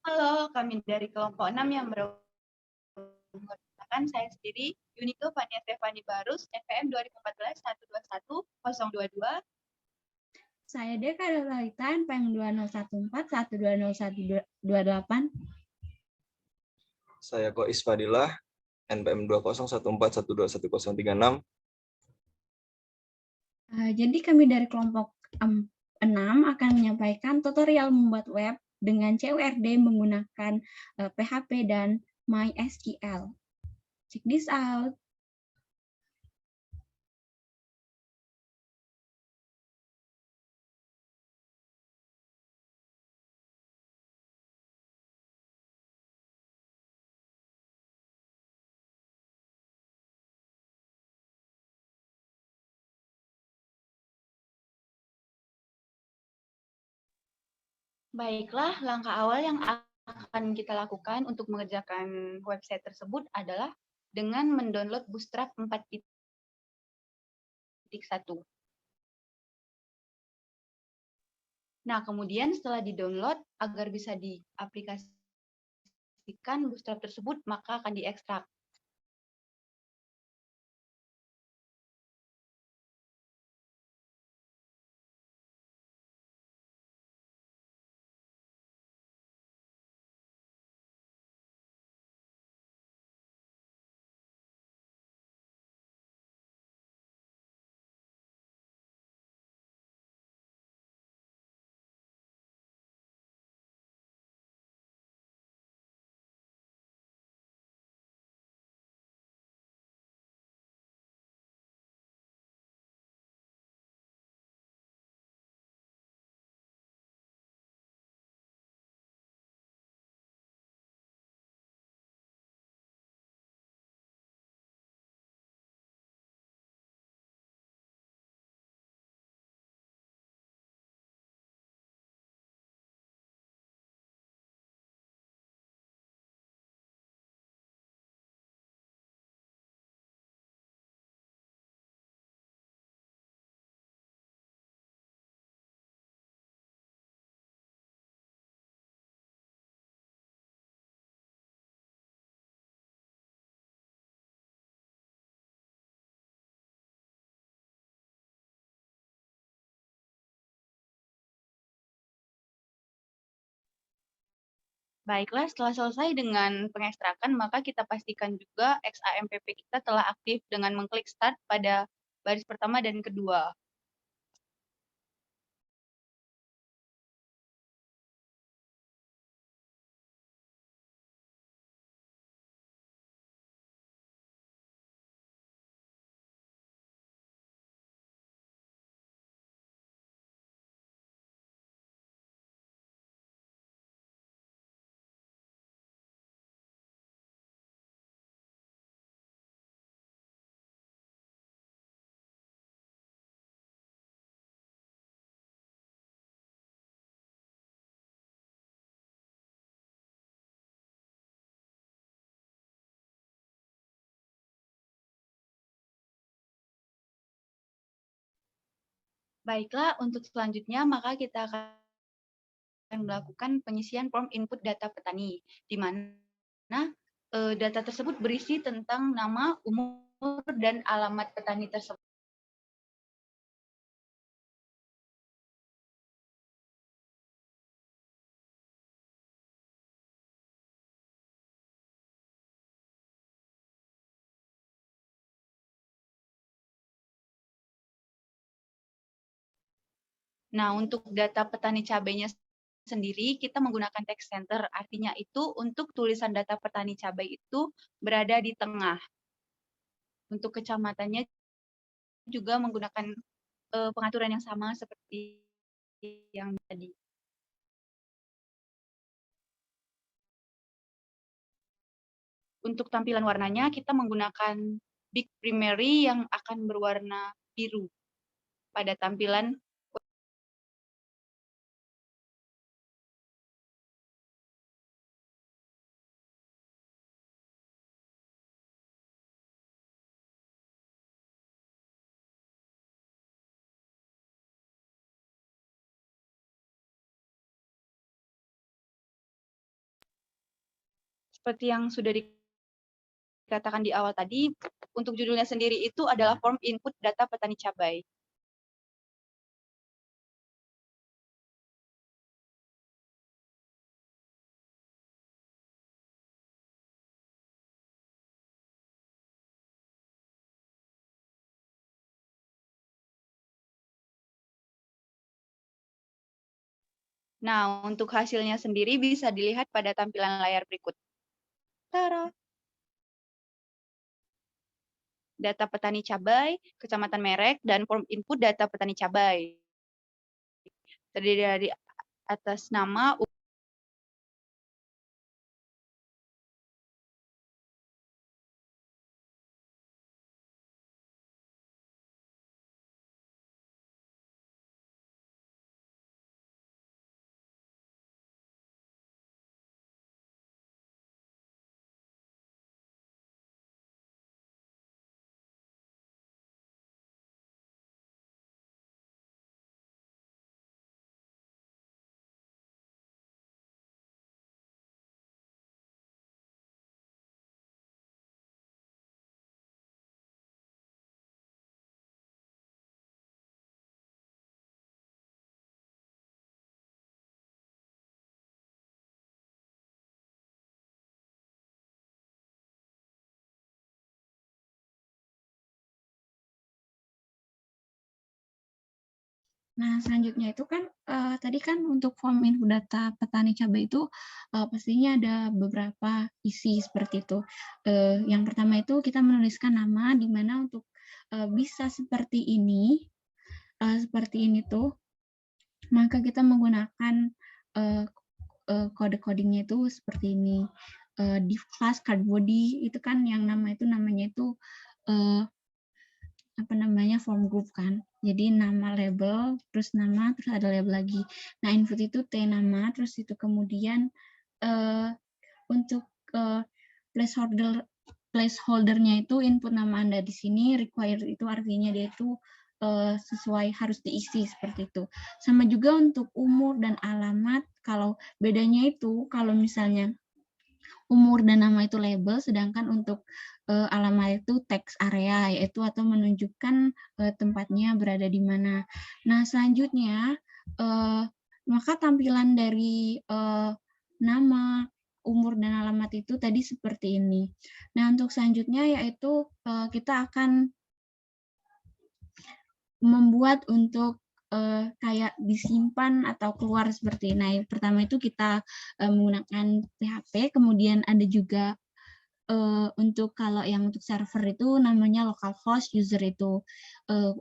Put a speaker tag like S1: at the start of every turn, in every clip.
S1: Halo, kami dari kelompok 6 yang beranggotakan saya sendiri, Yuniko Fania Stefani Barus, NPM 2014-121-022.
S2: Saya Deka Lalita, NPM 2014-120-128.
S3: Saya Kois Fadilah, NPM 2014121036.
S2: Jadi kami dari kelompok 6 akan menyampaikan tutorial membuat web dengan CURD menggunakan PHP dan MySQL. Check this out.
S1: Baiklah, langkah awal yang akan kita lakukan untuk mengerjakan website tersebut adalah dengan mendownload Bootstrap 4.1. Nah, kemudian setelah di-download, agar bisa diaplikasikan Bootstrap tersebut, maka akan diekstrak. Baiklah, setelah selesai dengan pengekstrakan, maka kita pastikan juga XAMPP kita telah aktif dengan mengklik Start pada baris pertama dan kedua. Baiklah, untuk selanjutnya maka kita akan melakukan pengisian form input data petani, di mana data tersebut berisi tentang nama, umur, dan alamat petani tersebut. Nah, untuk data petani cabainya sendiri, kita menggunakan text center. Artinya itu, untuk tulisan data petani cabai itu berada di tengah. Untuk kecamatannya juga menggunakan pengaturan yang sama seperti yang tadi. Untuk tampilan warnanya, kita menggunakan Big Primary yang akan berwarna biru pada tampilan. Seperti yang sudah dikatakan di awal tadi, untuk judulnya sendiri itu adalah form input data petani cabai. Nah, untuk hasilnya sendiri bisa dilihat pada tampilan layar berikut. Tara. Data petani cabai, kecamatan merek, dan form input data petani cabai. Terdiri dari atas nama,
S2: Nah, selanjutnya itu kan tadi kan untuk form input data petani cabai itu pastinya ada beberapa isi seperti itu. Yang pertama itu kita menuliskan nama, di mana untuk bisa seperti ini tuh, maka kita menggunakan kode-codingnya itu seperti ini. Div class card body itu kan yang namanya itu form group kan. Jadi nama label, terus nama, terus ada label lagi. Nah, input itu T nama, terus itu kemudian untuk placeholder-nya itu input nama Anda di sini, required itu artinya dia itu sesuai harus diisi seperti itu. Sama juga untuk umur dan alamat, kalau bedanya itu kalau misalnya umur dan nama itu label, sedangkan untuk alamat itu text area, yaitu atau menunjukkan tempatnya berada di mana. Nah, selanjutnya, maka tampilan dari nama, umur, dan alamat itu tadi seperti ini. Nah, untuk selanjutnya yaitu kita akan membuat untuk kayak disimpan atau keluar seperti ini. Nah, pertama itu kita menggunakan PHP, kemudian ada juga untuk kalau yang untuk server itu namanya localhost, user itu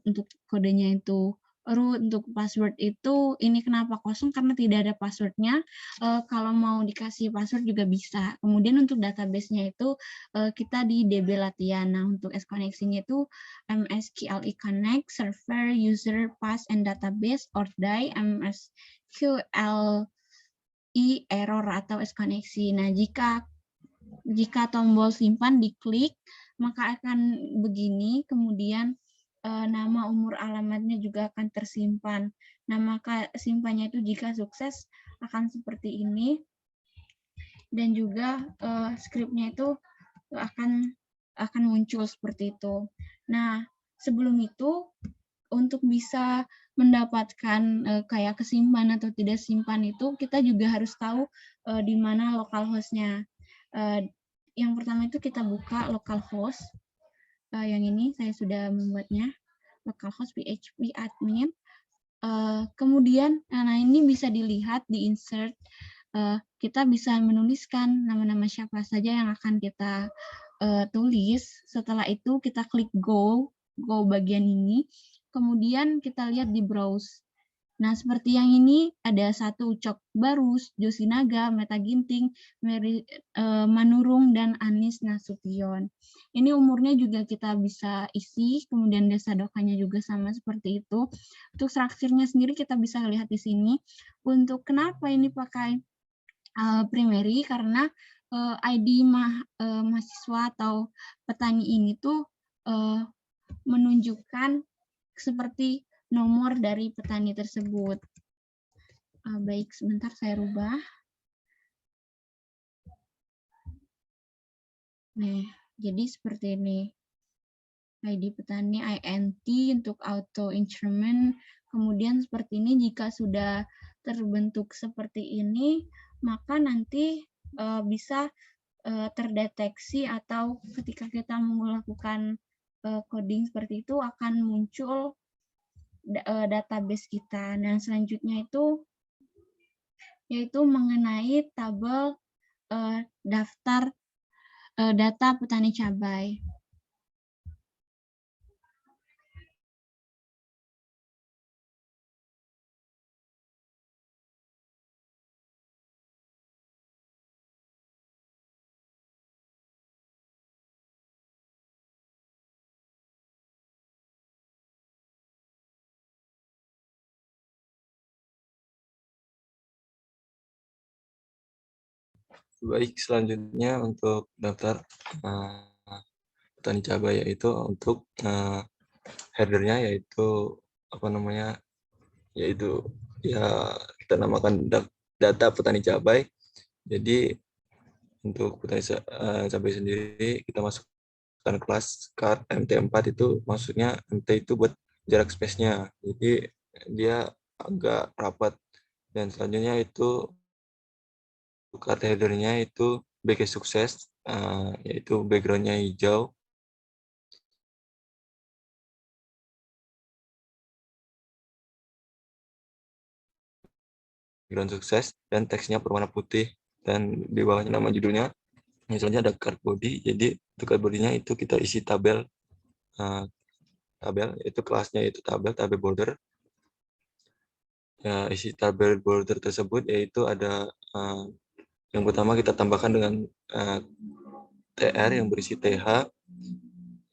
S2: untuk kodenya itu root, untuk password itu ini kenapa kosong karena tidak ada passwordnya. Kalau mau dikasih password juga bisa. Kemudian untuk database-nya itu kita di DB latihan. Nah, untuk S-Connect-nya itu MSQLi Connect, server, user, pass, and database, or DAI, MSQLi error atau S-Connect. Nah, jika tombol simpan diklik, maka akan begini, kemudian nama, umur, alamatnya juga akan tersimpan. Nah, maka simpannya itu jika sukses akan seperti ini, dan juga skripnya itu akan muncul seperti itu. Nah, sebelum itu, untuk bisa mendapatkan kayak kesimpan atau tidak simpan itu, kita juga harus tahu di mana localhost-nya. Yang pertama itu kita buka localhost. Yang ini saya sudah membuatnya, localhost PHP admin. Kemudian, nah ini bisa dilihat di insert. Kita bisa menuliskan nama-nama siapa saja yang akan kita tulis. Setelah itu kita klik go bagian ini. Kemudian kita lihat di browse. Nah, seperti yang ini ada satu Ucok Barus, Josinaga, Meta Ginting, Mary Manurung, dan Anis Nasution. Ini umurnya juga kita bisa isi, kemudian desa dokanya juga sama seperti itu. Untuk strukturnya sendiri kita bisa lihat di sini. Untuk kenapa ini pakai primary, karena ID mahasiswa atau petani ini tuh menunjukkan seperti nomor dari petani tersebut. Baik, sebentar saya rubah. Nah, jadi seperti ini. ID petani INT untuk auto instrument. Kemudian seperti ini, jika sudah terbentuk seperti ini, maka nanti bisa terdeteksi atau ketika kita melakukan coding seperti itu akan muncul database kita. Dan selanjutnya itu yaitu mengenai tabel daftar data petani cabai.
S3: Baik, selanjutnya untuk daftar petani cabai, yaitu untuk headernya, yaitu apa namanya, yaitu ya kita namakan data petani cabai. Jadi untuk petani cabai sendiri kita masukkan kelas card MT4, itu maksudnya MT itu buat jarak space-nya. Jadi dia agak rapat. Dan selanjutnya itu card header-nya itu BK sukses, yaitu background-nya hijau. Background sukses dan teksnya berwarna putih, dan di bawahnya nama judulnya. Misalnya ada card body, jadi untuk card body-nya itu kita isi tabel, itu kelasnya itu tabel border. Ya, isi tabel border tersebut yaitu ada yang pertama kita tambahkan dengan TR yang berisi TH,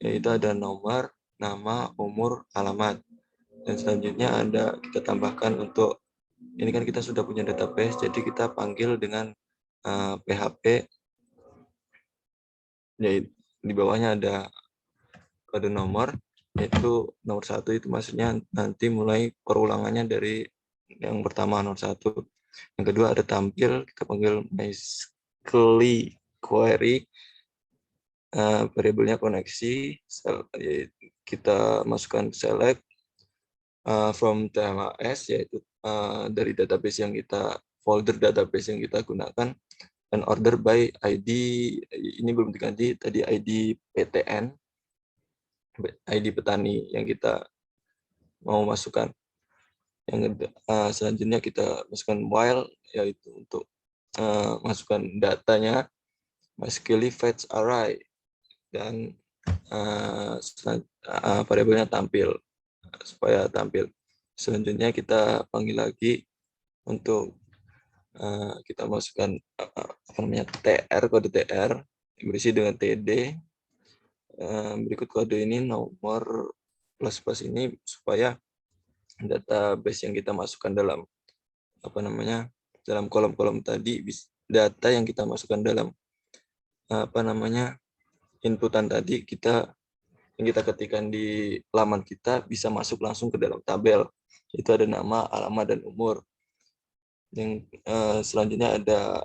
S3: yaitu ada nomor, nama, umur, alamat. Dan selanjutnya ada kita tambahkan untuk ini kan kita sudah punya database, jadi kita panggil dengan PHP, yaitu di bawahnya ada kode nomor, yaitu nomor 1, itu maksudnya nanti mulai perulangannya dari yang pertama nomor 1. Yang kedua ada tampil, kita panggil MySQL query, variabelnya koneksi, kita masukkan select from TMS, yaitu dari database yang kita, folder database yang kita gunakan, dan order by ID, ini belum diganti, tadi ID PTN, ID petani yang kita mau masukkan. Yang selanjutnya kita masukkan while, yaitu untuk masukkan datanya, MySQL fetch array, dan variabelnya tampil, supaya tampil. Selanjutnya kita panggil lagi untuk kita masukkan apa namanya, TR, kode TR berisi dengan TD. Berikut kode ini nomor plus ini supaya database yang kita masukkan dalam apa namanya, dalam kolom-kolom tadi, data yang kita masukkan dalam apa namanya, inputan tadi, yang kita ketikkan di laman kita bisa masuk langsung ke dalam tabel. Itu ada nama, alamat, dan umur. Yang selanjutnya ada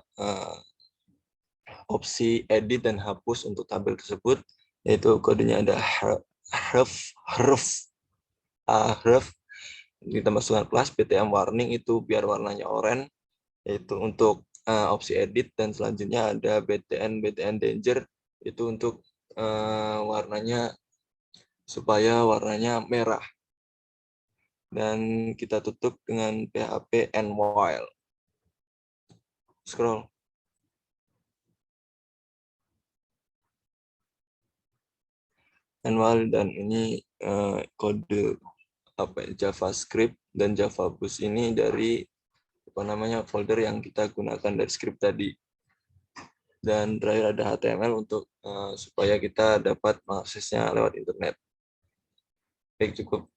S3: opsi edit dan hapus untuk tabel tersebut, yaitu kodenya ada href, kita masukkan kelas BTM warning, itu biar warnanya oranye, yaitu untuk opsi edit. Dan selanjutnya ada BTN danger, itu untuk warnanya, supaya warnanya merah. Dan kita tutup dengan PHP and while. Scroll. And while, dan ini kode JavaScript dan Java Bus ini dari apa namanya, folder yang kita gunakan dari script tadi. Dan terakhir ada HTML untuk supaya kita dapat mengaksesnya lewat internet. Baik, cukup.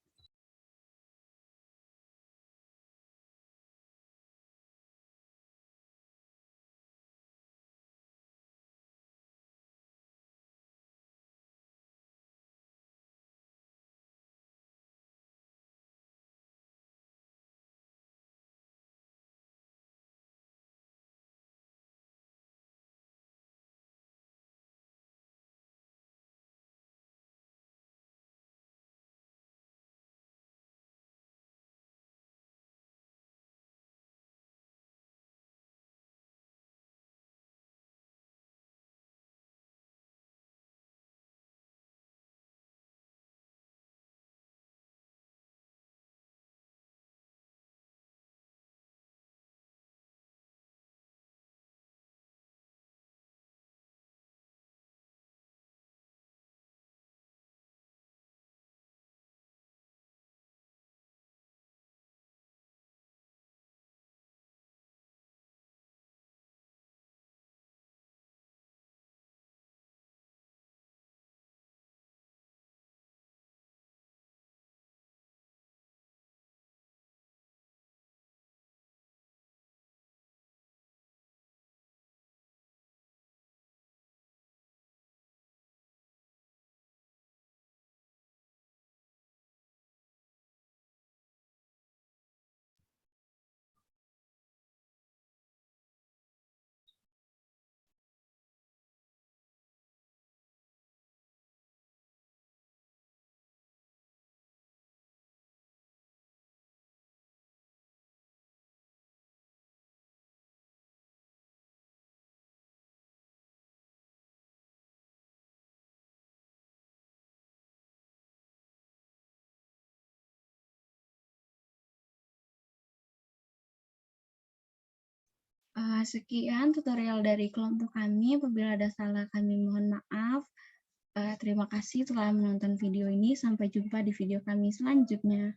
S2: Sekian tutorial dari kelompok kami. Apabila ada salah, kami mohon maaf. Terima kasih telah menonton video ini. Sampai jumpa di video kami selanjutnya.